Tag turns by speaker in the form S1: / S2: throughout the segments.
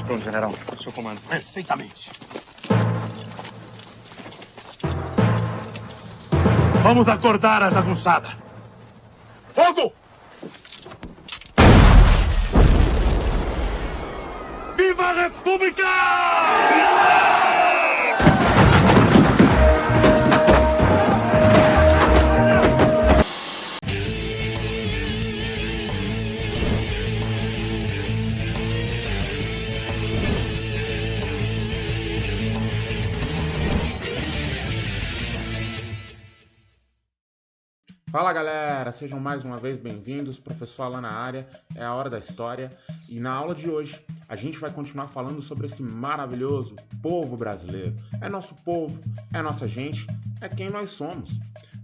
S1: pronto, general. O seu comando.
S2: Perfeitamente. Vamos acordar a jagunçada. Fogo! Viva a República!
S3: Fala galera, sejam mais uma vez bem-vindos, professor Alan na área, é a hora da história e na aula de hoje a gente vai continuar falando sobre esse maravilhoso povo brasileiro. É nosso povo, é nossa gente, é quem nós somos.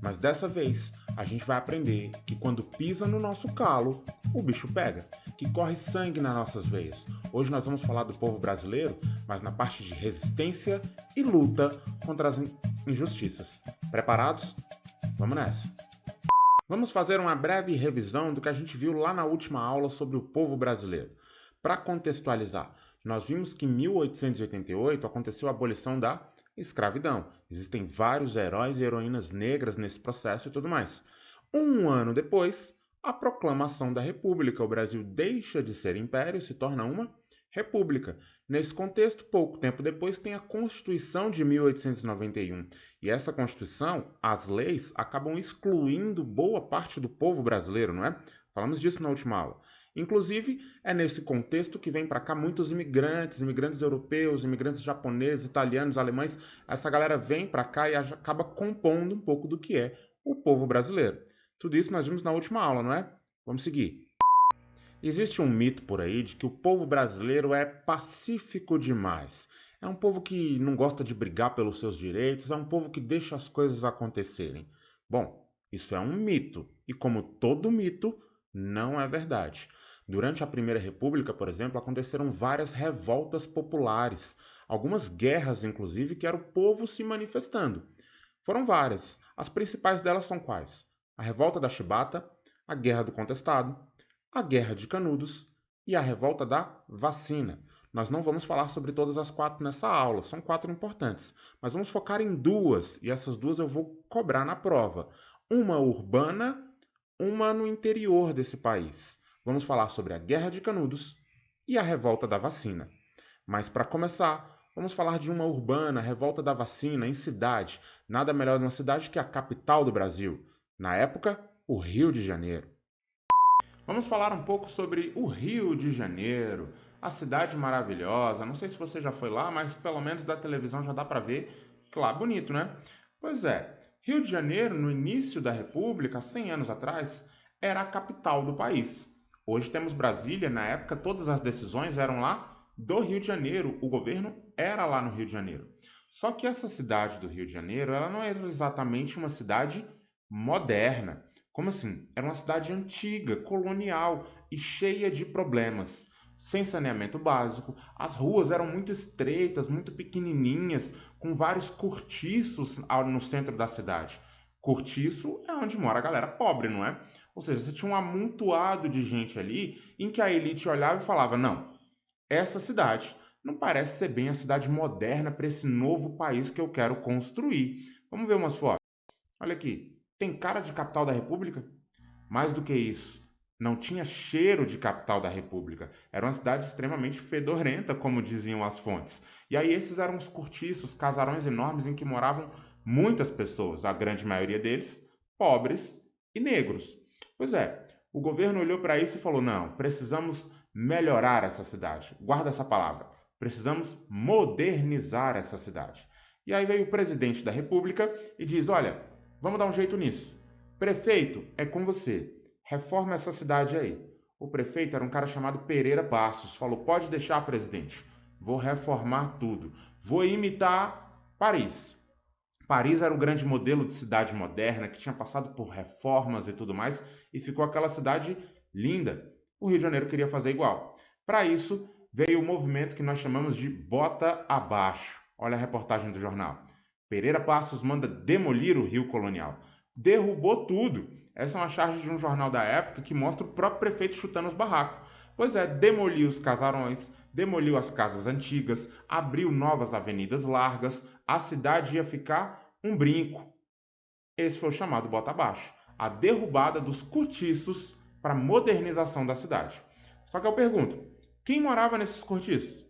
S3: Mas dessa vez a gente vai aprender que quando pisa no nosso calo, o bicho pega, que corre sangue nas nossas veias. Hoje nós vamos falar do povo brasileiro, mas na parte de resistência e luta contra as injustiças. Preparados? Vamos nessa! Vamos fazer uma breve revisão do que a gente viu lá na última aula sobre o povo brasileiro. Para contextualizar, nós vimos que em 1888 aconteceu a abolição da escravidão. Existem vários heróis e heroínas negras nesse processo e tudo mais. Um ano depois, a proclamação da República. O Brasil deixa de ser império e se torna uma república. Nesse contexto, pouco tempo depois, tem a Constituição de 1891. E essa Constituição, as leis, acabam excluindo boa parte do povo brasileiro, não é? Falamos disso na última aula. Inclusive, é nesse contexto que vem para cá muitos imigrantes europeus, imigrantes japoneses, italianos, alemães. Essa galera vem para cá e acaba compondo um pouco do que é o povo brasileiro. Tudo isso nós vimos na última aula, não é? Vamos seguir. Existe um mito por aí de que o povo brasileiro é pacífico demais. É um povo que não gosta de brigar pelos seus direitos, é um povo que deixa as coisas acontecerem. Bom, isso é um mito, e como todo mito, não é verdade. Durante a Primeira República, por exemplo, aconteceram várias revoltas populares, algumas guerras, inclusive, que era o povo se manifestando. Foram várias. As principais delas são quais? A Revolta da Chibata, a Guerra do Contestado, a Guerra de Canudos e a Revolta da Vacina. Nós não vamos falar sobre todas as quatro nessa aula, são quatro importantes, mas vamos focar em duas, e essas duas eu vou cobrar na prova. Uma urbana, uma no interior desse país. Vamos falar sobre a Guerra de Canudos e a Revolta da Vacina. Mas para começar, vamos falar de uma urbana, Revolta da Vacina, em cidade. Nada melhor numa cidade que a capital do Brasil. Na época, o Rio de Janeiro. Vamos falar um pouco sobre o Rio de Janeiro, a cidade maravilhosa. Não sei se você já foi lá, mas pelo menos da televisão já dá para ver que lá é bonito, né? Pois é, Rio de Janeiro, no início da República, 100 anos atrás, era a capital do país. Hoje temos Brasília, na época todas as decisões eram lá do Rio de Janeiro, o governo era lá no Rio de Janeiro. Só que essa cidade do Rio de Janeiro, ela não era exatamente uma cidade moderna. Como assim? Era uma cidade antiga, colonial e cheia de problemas. Sem saneamento básico, as ruas eram muito estreitas, muito pequenininhas, com vários cortiços no centro da cidade. Cortiço é onde mora a galera pobre, não é? Ou seja, você tinha um amontoado de gente ali em que a elite olhava e falava: não, essa cidade não parece ser bem a cidade moderna para esse novo país que eu quero construir. Vamos ver umas fotos. Olha aqui. Tem cara de capital da República? Mais do que isso, não tinha cheiro de capital da República. Era uma cidade extremamente fedorenta, como diziam as fontes. E aí esses eram os cortiços, casarões enormes em que moravam muitas pessoas, a grande maioria deles pobres e negros. Pois é, o governo olhou para isso e falou: não, precisamos melhorar essa cidade. Guarda essa palavra. Precisamos modernizar essa cidade. E aí veio o presidente da República e diz: olha, vamos dar um jeito nisso. Prefeito, é com você. Reforma essa cidade aí. O prefeito era um cara chamado Pereira Passos. Falou: pode deixar, presidente. Vou reformar tudo. Vou imitar Paris. Paris era o grande modelo de cidade moderna que tinha passado por reformas e tudo mais e ficou aquela cidade linda. O Rio de Janeiro queria fazer igual. Para isso, veio o movimento que nós chamamos de Bota Abaixo. Olha a reportagem do jornal. Pereira Passos manda demolir o Rio Colonial. Derrubou tudo. Essa é uma charge de um jornal da época que mostra o próprio prefeito chutando os barracos. Pois é, demoliu os casarões, demoliu as casas antigas, abriu novas avenidas largas, a cidade ia ficar um brinco. Esse foi o chamado bota abaixo, a derrubada dos cortiços para a modernização da cidade. Só que eu pergunto, quem morava nesses cortiços?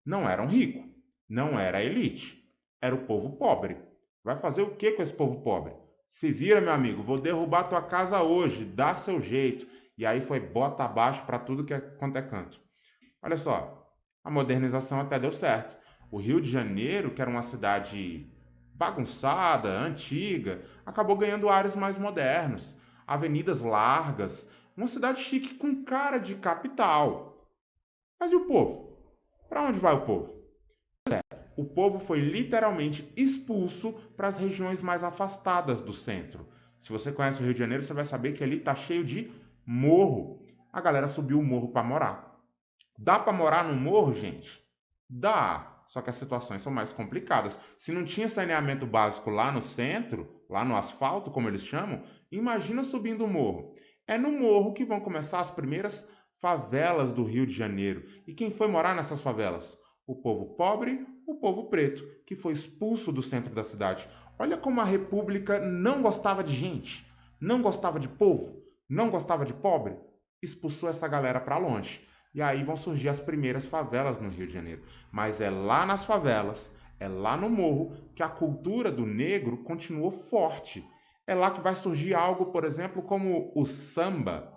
S3: Não era um rico, não era a elite, era o povo pobre. Vai fazer o que com esse povo pobre? Se vira, meu amigo, vou derrubar tua casa hoje, dá seu jeito. E aí foi bota abaixo para tudo que quanto é canto. Olha só, a modernização até deu certo. O Rio de Janeiro, que era uma cidade bagunçada, antiga, acabou ganhando áreas mais modernos, avenidas largas, uma cidade chique com cara de capital. Mas e o povo? Para onde vai o povo? O povo foi literalmente expulso para as regiões mais afastadas do centro. Se você conhece o Rio de Janeiro, você vai saber que ali está cheio de morro. A galera subiu o morro para morar. Dá para morar no morro, gente? Dá. Só que as situações são mais complicadas. Se não tinha saneamento básico lá no centro, lá no asfalto, como eles chamam, imagina subindo o morro. É no morro que vão começar as primeiras favelas do Rio de Janeiro. E quem foi morar nessas favelas? O povo pobre, o povo preto, que foi expulso do centro da cidade. Olha como a República não gostava de gente, não gostava de povo, não gostava de pobre. Expulsou essa galera para longe. E aí vão surgir as primeiras favelas no Rio de Janeiro. Mas é lá nas favelas, é lá no morro, que a cultura do negro continuou forte. É lá que vai surgir algo, por exemplo, como o samba.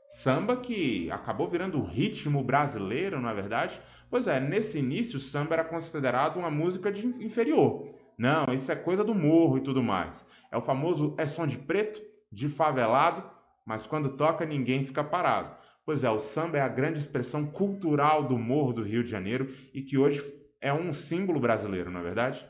S3: Samba que acabou virando ritmo brasileiro, não é verdade? Pois é, nesse início o samba era considerado uma música de inferior. Não, isso é coisa do morro e tudo mais. É o famoso é som de preto, de favelado, mas quando toca ninguém fica parado. Pois é, o samba é a grande expressão cultural do morro do Rio de Janeiro e que hoje é um símbolo brasileiro, não é verdade?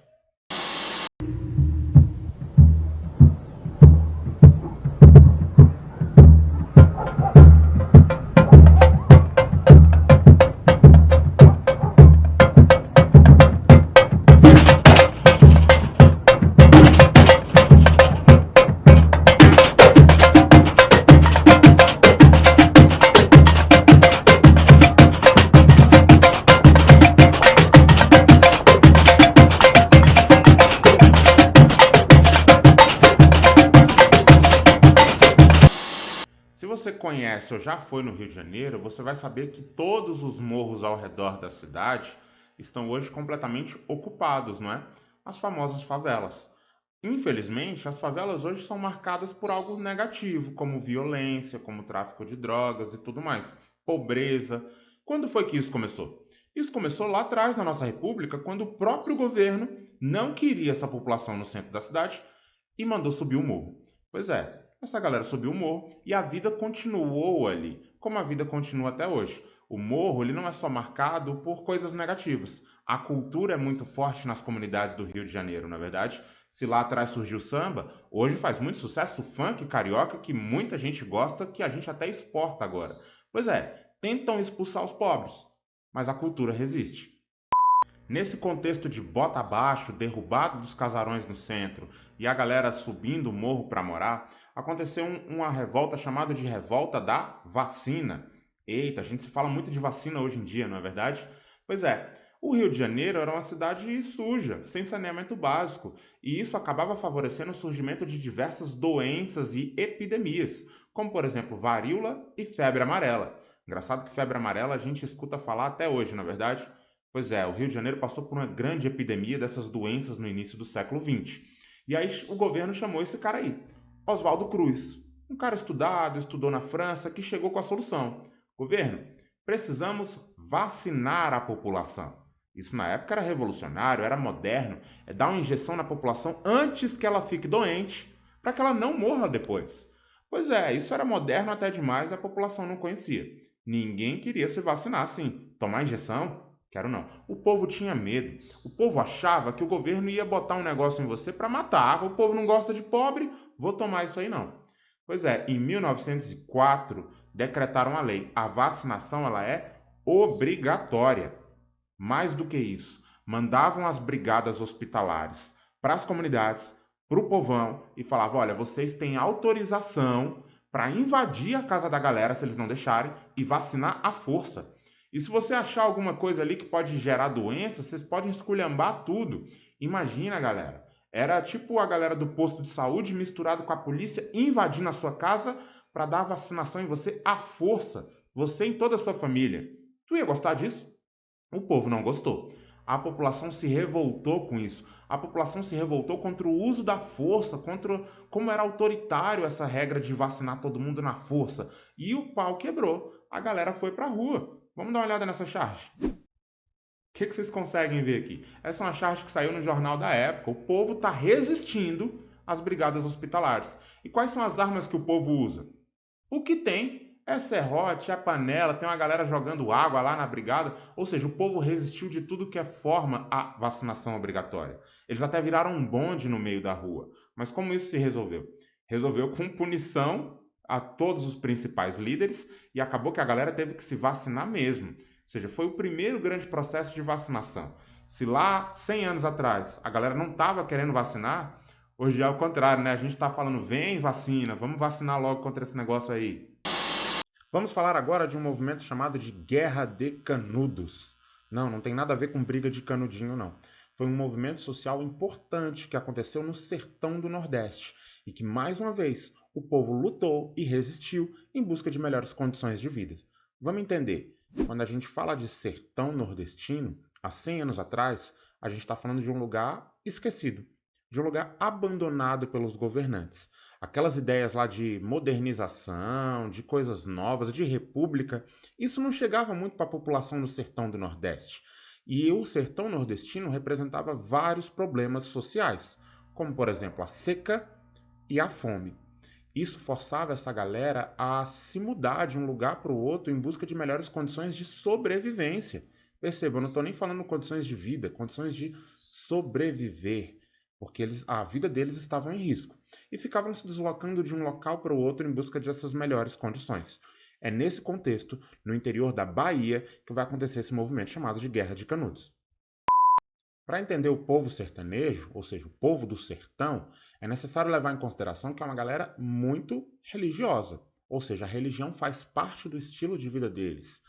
S3: Se você conhece ou já foi no Rio de Janeiro, você vai saber que todos os morros ao redor da cidade estão hoje completamente ocupados, não é? As famosas favelas. Infelizmente, as favelas hoje são marcadas por algo negativo, como violência, como tráfico de drogas e tudo mais, pobreza. Quando foi que isso começou? Isso começou lá atrás na nossa república, quando o próprio governo não queria essa população no centro da cidade e mandou subir o morro. Pois é, essa galera subiu o morro e a vida continuou ali, como a vida continua até hoje. O morro ele não é só marcado por coisas negativas. A cultura é muito forte nas comunidades do Rio de Janeiro, na verdade. Se lá atrás surgiu o samba, hoje faz muito sucesso o funk carioca, que muita gente gosta, que a gente até exporta agora. Pois é, tentam expulsar os pobres, mas a cultura resiste. Nesse contexto de bota abaixo, derrubado dos casarões no centro e a galera subindo o morro para morar, aconteceu uma revolta chamada de Revolta da Vacina. Eita, a gente se fala muito de vacina hoje em dia, não é verdade? Pois é, o Rio de Janeiro era uma cidade suja, sem saneamento básico, e isso acabava favorecendo o surgimento de diversas doenças e epidemias, como por exemplo varíola e febre amarela. Engraçado que febre amarela a gente escuta falar até hoje, não é verdade? Pois é, o Rio de Janeiro passou por uma grande epidemia dessas doenças no início do século XX. E aí o governo chamou esse cara aí, Oswaldo Cruz. Um cara estudado, estudou na França, que chegou com a solução. Governo, precisamos vacinar a população. Isso na época era revolucionário, era moderno. É dar uma injeção na população antes que ela fique doente, para que ela não morra depois. Pois é, isso era moderno até demais e a população não conhecia. Ninguém queria se vacinar assim. Tomar injeção? Quero não. O povo tinha medo. O povo achava que o governo ia botar um negócio em você para matar. O povo não gosta de pobre, vou tomar isso aí não. Pois é, em 1904 decretaram a lei. A vacinação ela é obrigatória. Mais do que isso, mandavam as brigadas hospitalares para as comunidades, para o povão e falavam: olha, vocês têm autorização para invadir a casa da galera se eles não deixarem e vacinar à força. E se você achar alguma coisa ali que pode gerar doença, vocês podem esculhambar tudo. Imagina, galera. Era tipo a galera do posto de saúde misturado com a polícia invadindo a sua casa para dar a vacinação em você à força. Você e toda a sua família. Tu ia gostar disso? O povo não gostou. A população se revoltou com isso. A população se revoltou contra o uso da força, contra como era autoritário essa regra de vacinar todo mundo na força. E o pau quebrou. A galera foi pra rua. Vamos dar uma olhada nessa charge. O que vocês conseguem ver aqui? Essa é uma charge que saiu no jornal da época. O povo está resistindo às brigadas hospitalares. E quais são as armas que o povo usa? O que tem é serrote, é panela, tem uma galera jogando água lá na brigada. Ou seja, o povo resistiu de tudo que é forma à vacinação obrigatória. Eles até viraram um bonde no meio da rua. Mas como isso se resolveu? Resolveu com punição a todos os principais líderes e acabou que a galera teve que se vacinar mesmo. Ou seja, foi o primeiro grande processo de vacinação. Se lá, 100 anos atrás, a galera não estava querendo vacinar, hoje é o contrário, né? A gente está falando, vem vacina, vamos vacinar logo contra esse negócio aí. Vamos falar agora de um movimento chamado de Guerra de Canudos. Não tem nada a ver com briga de canudinho, não. Foi um movimento social importante que aconteceu no sertão do Nordeste e que, mais uma vez, o povo lutou e resistiu em busca de melhores condições de vida. Vamos entender, quando a gente fala de sertão nordestino, há 100 anos atrás, a gente está falando de um lugar esquecido, de um lugar abandonado pelos governantes. Aquelas ideias lá de modernização, de coisas novas, de república, isso não chegava muito para a população do sertão do Nordeste. E o sertão nordestino representava vários problemas sociais, como por exemplo a seca e a fome. Isso forçava essa galera a se mudar de um lugar para o outro em busca de melhores condições de sobrevivência. Perceba, eu não estou nem falando condições de vida, condições de sobreviver, porque a vida deles estava em risco. E ficavam se deslocando de um local para o outro em busca dessas melhores condições. É nesse contexto, no interior da Bahia, que vai acontecer esse movimento chamado de Guerra de Canudos. Para entender o povo sertanejo, ou seja, o povo do sertão, é necessário levar em consideração que é uma galera muito religiosa, ou seja, a religião faz parte do estilo de vida deles.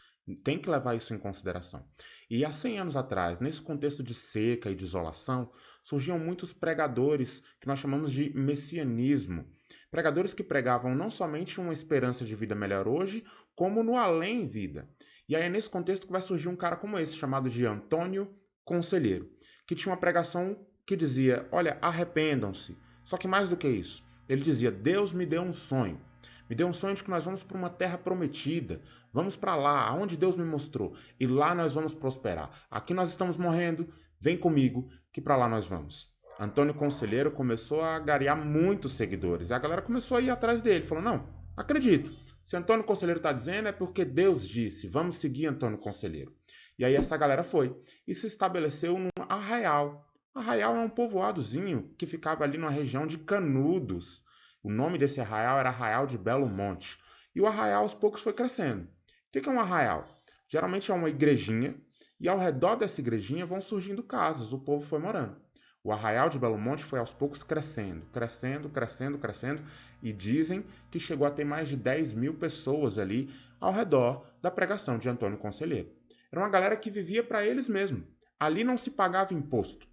S3: Tem que levar isso em consideração. E há 100 anos atrás, nesse contexto de seca e de isolação, surgiam muitos pregadores que nós chamamos de messianismo. Pregadores que pregavam não somente uma esperança de vida melhor hoje, como no além-vida. E aí é nesse contexto que vai surgir um cara como esse, chamado de Antônio Conselheiro, que tinha uma pregação que dizia, olha, arrependam-se. Só que mais do que isso, ele dizia, Deus me deu um sonho. Me deu um sonho de que nós vamos para uma terra prometida. Vamos para lá, aonde Deus me mostrou. E lá nós vamos prosperar. Aqui nós estamos morrendo, vem comigo, que para lá nós vamos. Antônio Conselheiro começou a angariar muitos seguidores. E a galera começou a ir atrás dele. Falou, não, acredito. Se Antônio Conselheiro está dizendo é porque Deus disse. Vamos seguir Antônio Conselheiro. E aí essa galera foi e se estabeleceu num arraial. Arraial é um povoadozinho que ficava ali numa região de Canudos. O nome desse arraial era Arraial de Belo Monte. E o arraial aos poucos foi crescendo. O que é um arraial? Geralmente é uma igrejinha e ao redor dessa igrejinha vão surgindo casas, o povo foi morando. O Arraial de Belo Monte foi aos poucos crescendo, e dizem que chegou a ter mais de 10 mil pessoas ali ao redor da pregação de Antônio Conselheiro. Era uma galera que vivia para eles mesmos. Ali não se pagava imposto.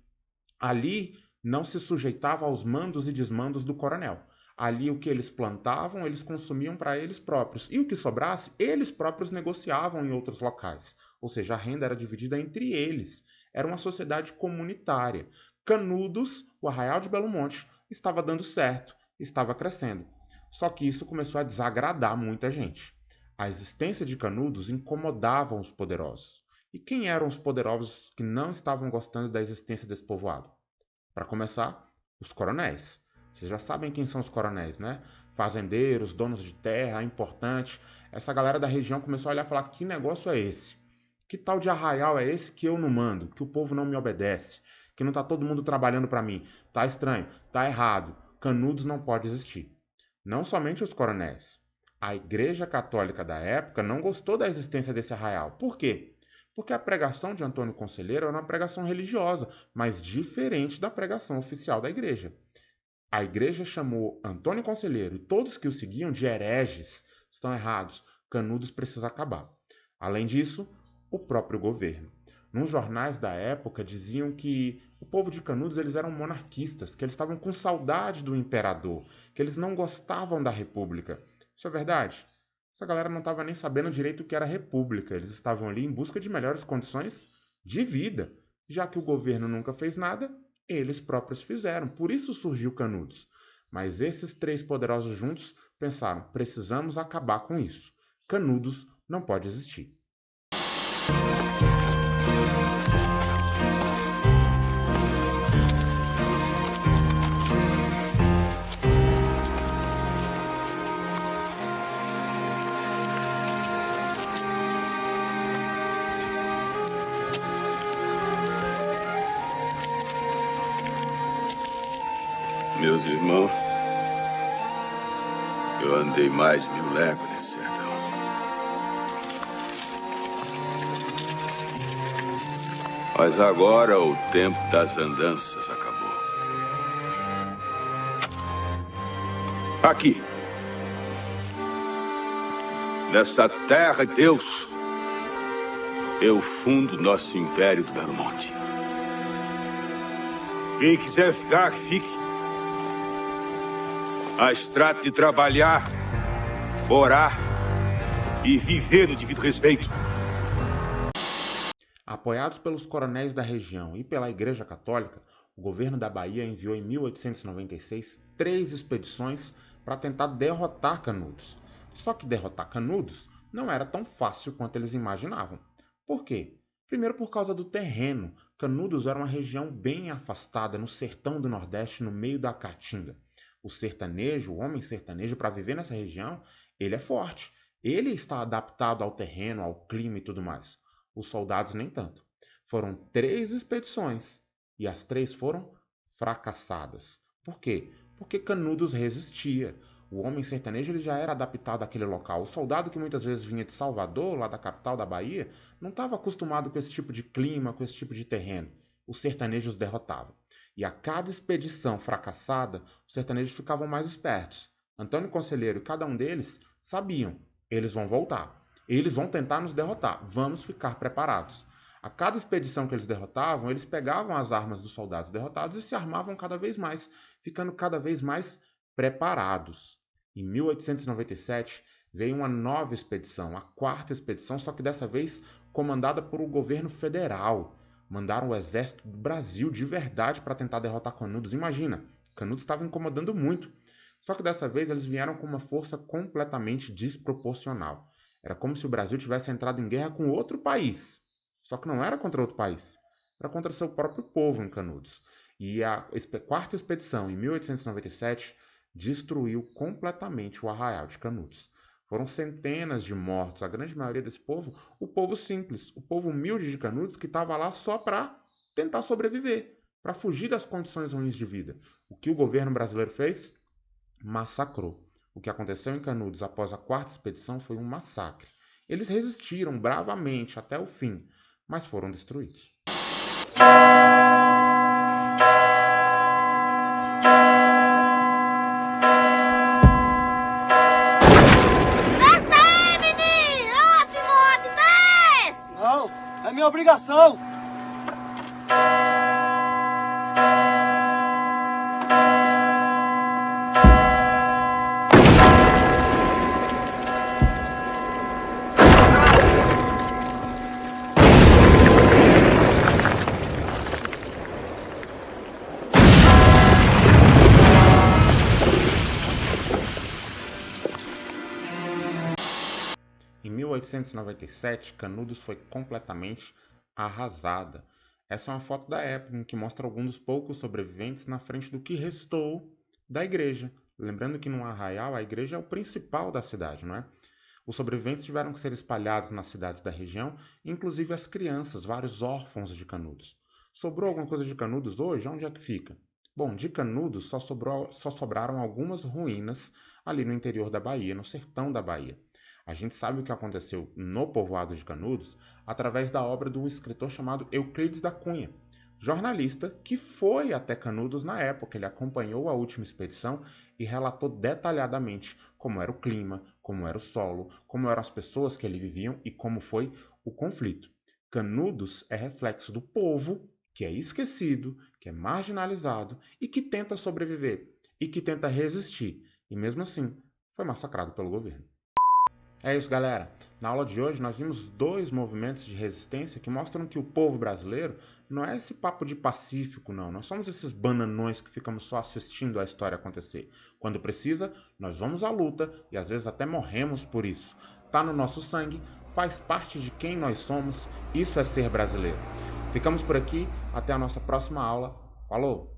S3: Ali não se sujeitava aos mandos e desmandos do coronel. Ali o que eles plantavam, eles consumiam para eles próprios. E o que sobrasse, eles próprios negociavam em outros locais. Ou seja, a renda era dividida entre eles. Era uma sociedade comunitária. Canudos, o Arraial de Belo Monte, estava dando certo, estava crescendo. Só que isso começou a desagradar muita gente. A existência de Canudos incomodava os poderosos. E quem eram os poderosos que não estavam gostando da existência desse povoado? Para começar, os coronéis. Vocês já sabem quem são os coronéis, né? Fazendeiros, donos de terra, importante. Essa galera da região começou a olhar e falar, que negócio é esse? Que tal de arraial é esse que eu não mando? Que o povo não me obedece? Que não tá todo mundo trabalhando para mim? Tá estranho, tá errado. Canudos não pode existir. Não somente os coronéis. A Igreja Católica da época não gostou da existência desse arraial. Por quê? Porque a pregação de Antônio Conselheiro era uma pregação religiosa, mas diferente da pregação oficial da igreja. A igreja chamou Antônio Conselheiro e todos que o seguiam de hereges. Estão errados. Canudos precisa acabar. Além disso, o próprio governo. Nos jornais da época diziam que o povo de Canudos eles eram monarquistas, que eles estavam com saudade do imperador, que eles não gostavam da república. Isso é verdade? Essa galera não estava nem sabendo direito o que era república. Eles estavam ali em busca de melhores condições de vida. Já que o governo nunca fez nada, eles próprios fizeram. Por isso surgiu Canudos. Mas esses três poderosos juntos pensaram: precisamos acabar com isso. Canudos não pode existir.
S1: Meus irmãos, eu andei mais de 1000 léguas nesse sertão. Mas agora o tempo das andanças acabou. Aqui, nessa terra de Deus, eu fundo nosso Império do Belo Monte. Quem quiser ficar, que fique. Mas trate de trabalhar, orar e viver no devido respeito.
S3: Apoiados pelos coronéis da região e pela Igreja Católica, o governo da Bahia enviou em 1896 3 expedições para tentar derrotar Canudos. Só que derrotar Canudos não era tão fácil quanto eles imaginavam. Por quê? Primeiro por causa do terreno. Canudos era uma região bem afastada no sertão do Nordeste, no meio da Caatinga. O sertanejo, o homem sertanejo, para viver nessa região, ele é forte. Ele está adaptado ao terreno, ao clima e tudo mais. Os soldados nem tanto. Foram 3 expedições e as 3 foram fracassadas. Por quê? Porque Canudos resistia. O homem sertanejo ele já era adaptado àquele local. O soldado que muitas vezes vinha de Salvador, lá da capital da Bahia, não estava acostumado com esse tipo de clima, com esse tipo de terreno. Os sertanejos derrotavam. E a cada expedição fracassada, os sertanejos ficavam mais espertos. Antônio Conselheiro e cada um deles sabiam, eles vão voltar. Eles vão tentar nos derrotar. Vamos ficar preparados. A cada expedição que eles derrotavam, eles pegavam as armas dos soldados derrotados e se armavam cada vez mais, ficando cada vez mais preparados. Em 1897, veio uma nova expedição, a 4ª expedição, só que dessa vez comandada por o governo federal. Mandaram o exército do Brasil de verdade para tentar derrotar Canudos. Imagina, Canudos estava incomodando muito. Só que dessa vez eles vieram com uma força completamente desproporcional. Era como se o Brasil tivesse entrado em guerra com outro país. Só que não era contra outro país. Era contra seu próprio povo em Canudos. E a 4ª expedição, em 1897, destruiu completamente o arraial de Canudos. Foram centenas de mortos, a grande maioria desse povo, o povo simples, o povo humilde de Canudos que estava lá só para tentar sobreviver, para fugir das condições ruins de vida. O que o governo brasileiro fez? Massacrou. O que aconteceu em Canudos após a 4ª expedição foi um massacre. Eles resistiram bravamente até o fim, mas foram destruídos.
S4: É minha obrigação!
S3: Em 1897, Canudos foi completamente arrasada. Essa é uma foto da época em que mostra alguns dos poucos sobreviventes na frente do que restou da igreja. Lembrando que no arraial a igreja é o principal da cidade, não é? Os sobreviventes tiveram que ser espalhados nas cidades da região, inclusive as crianças, vários órfãos de Canudos. Sobrou alguma coisa de Canudos hoje? Onde é que fica? Bom, de Canudos só sobraram algumas ruínas ali no interior da Bahia, no sertão da Bahia. A gente sabe o que aconteceu no povoado de Canudos através da obra de um escritor chamado Euclides da Cunha. jornalista que foi até Canudos na época. Ele acompanhou a última expedição e relatou detalhadamente como era o clima, como era o solo, como eram as pessoas que ali viviam e como foi o conflito. Canudos é reflexo do povo que é esquecido, que é marginalizado e que tenta sobreviver e que tenta resistir. E mesmo assim, foi massacrado pelo governo. É isso, galera. Na aula de hoje nós vimos 2 movimentos de resistência que mostram que o povo brasileiro não é esse papo de pacífico, não. Nós somos esses bananões que ficamos só assistindo a história acontecer. Quando precisa, nós vamos à luta e às vezes até morremos por isso. Tá no nosso sangue, faz parte de quem nós somos, isso é ser brasileiro. Ficamos por aqui, até a nossa próxima aula. Falou!